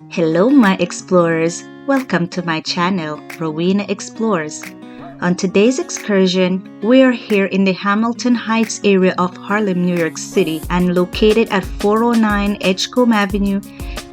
Hello my explorers, welcome to my channel, Rowena Explorez. On today's excursion, we are here in the Hamilton Heights area of Harlem, New York City, and located at 409 Edgecombe Avenue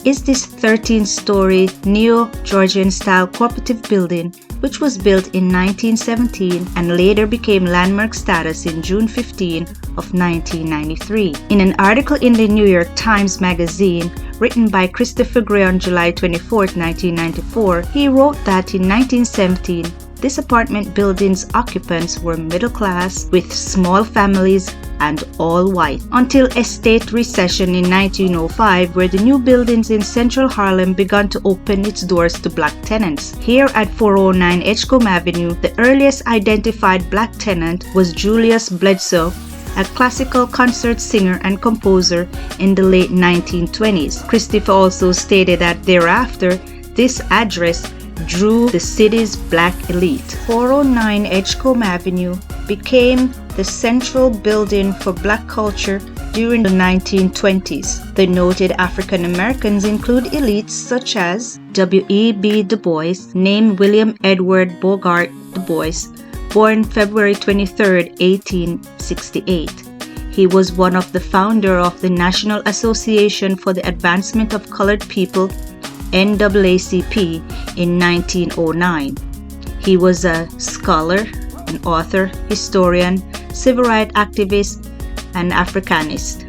is this 13-story neo-Georgian style cooperative building which was built in 1917 and later became landmark status in June 15 of 1993. In an article in the New York Times Magazine written by Christopher Gray on July 24, 1994, he wrote that in 1917, this apartment building's occupants were middle class with small families and all white, until a state recession in 1905 where the new buildings in central Harlem began to open its doors to black tenants. Here at 409 Edgecombe Avenue, the earliest identified black tenant was Julius Bledsoe, a classical concert singer and composer in the late 1920s. Christopher also stated that thereafter, this address drew the city's black elite. 409 Edgecombe Avenue became the central building for black culture during the 1920s. The noted African Americans include elites such as W.E.B. Du Bois, named William Edward Bogart Du Bois, born February 23, 1868. He was one of the founders of the National Association for the Advancement of Colored People, NAACP, in 1909. He was a scholar, an author, historian, civil rights activist, and Africanist.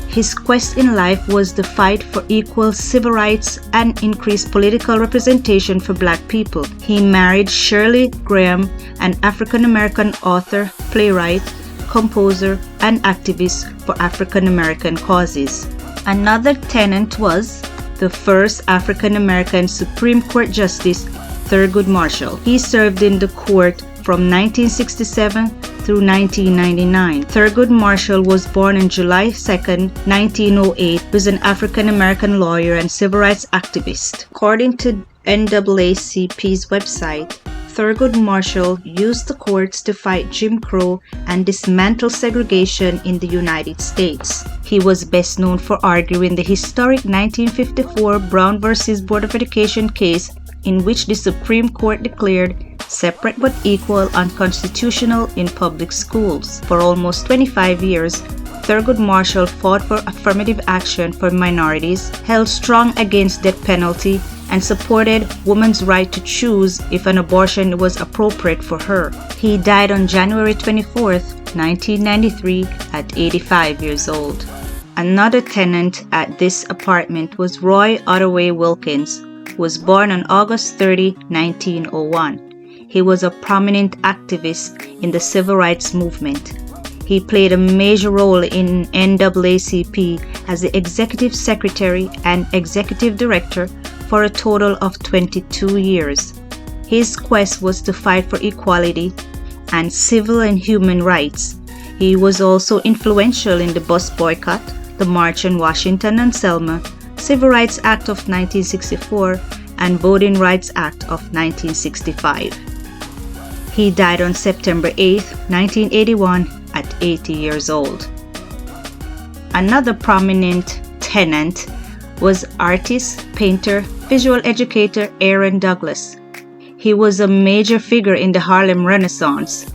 His quest in life was the fight for equal civil rights and increased political representation for black people. He married Shirley Graham, an African-American author, playwright, composer, and activist for African-American causes. Another tenant was the first African-American Supreme Court Justice, Thurgood Marshall. He served in the court from 1967 through 1999. Thurgood Marshall was born on July 2, 1908, was an African-American lawyer and civil rights activist. According to NAACP's website, Thurgood Marshall used the courts to fight Jim Crow and dismantle segregation in the United States. He was best known for arguing the historic 1954 Brown v. Board of Education case in which the Supreme Court declared separate but equal unconstitutional in public schools. For almost 25 years, Thurgood Marshall fought for affirmative action for minorities, held strong against death penalty, and supported women's right to choose if an abortion was appropriate for her. He died on January 24, 1993 at 85 years old. Another tenant at this apartment was Roy Ottaway Wilkins, who was born on August 30, 1901. He was a prominent activist in the civil rights movement. He played a major role in NAACP as the executive secretary and executive director for a total of 22 years. His quest was to fight for equality and civil and human rights. He was also influential in the bus boycott, the March on Washington and Selma, Civil Rights Act of 1964, and Voting Rights Act of 1965. He died on September 8, 1981 at 80 years old. Another prominent tenant was artist, painter, visual educator Aaron Douglas. He was a major figure in the Harlem Renaissance.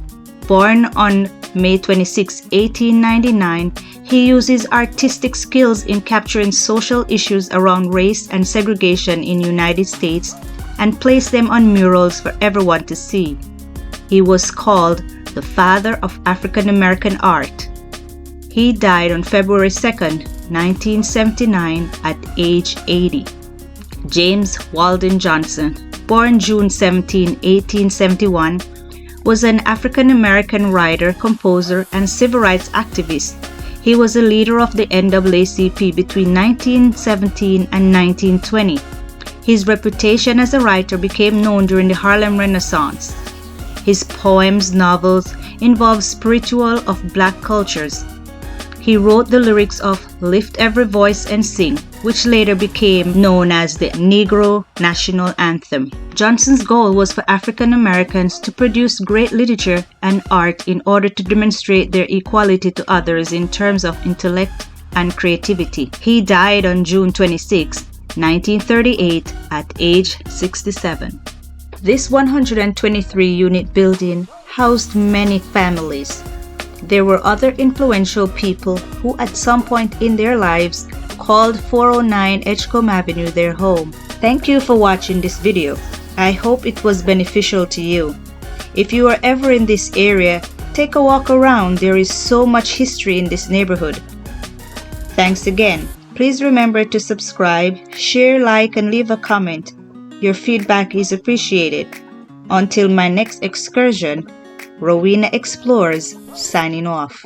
Born on May 26, 1899, he used his artistic skills in capturing social issues around race and segregation in the United States and placed them on murals for everyone to see. He was called the father of African American art. He died on February 2, 1979 at age 80. James Walden Johnson, born June 17, 1871, was an African-American writer, composer, and civil rights activist. He was a leader of the NAACP between 1917 and 1920. His reputation as a writer became known during the Harlem Renaissance. His poems, novels involve spiritual of black cultures. He wrote the lyrics of Lift Every Voice and Sing, which later became known as the Negro National Anthem. Johnson's goal was for African Americans to produce great literature and art in order to demonstrate their equality to others in terms of intellect and creativity. He died on June 26, 1938 at age 67. This 123-unit building housed many families. There were other influential people who at some point in their lives called 409 Edgecombe Avenue their home. Thank you for watching this video. I hope it was beneficial to you. If you are ever in this area, take a walk around. There is so much history in this neighborhood. Thanks again. Please remember to subscribe, share, like, and leave a comment. Your feedback is appreciated. Until my next excursion, Rowena Explorez signing off.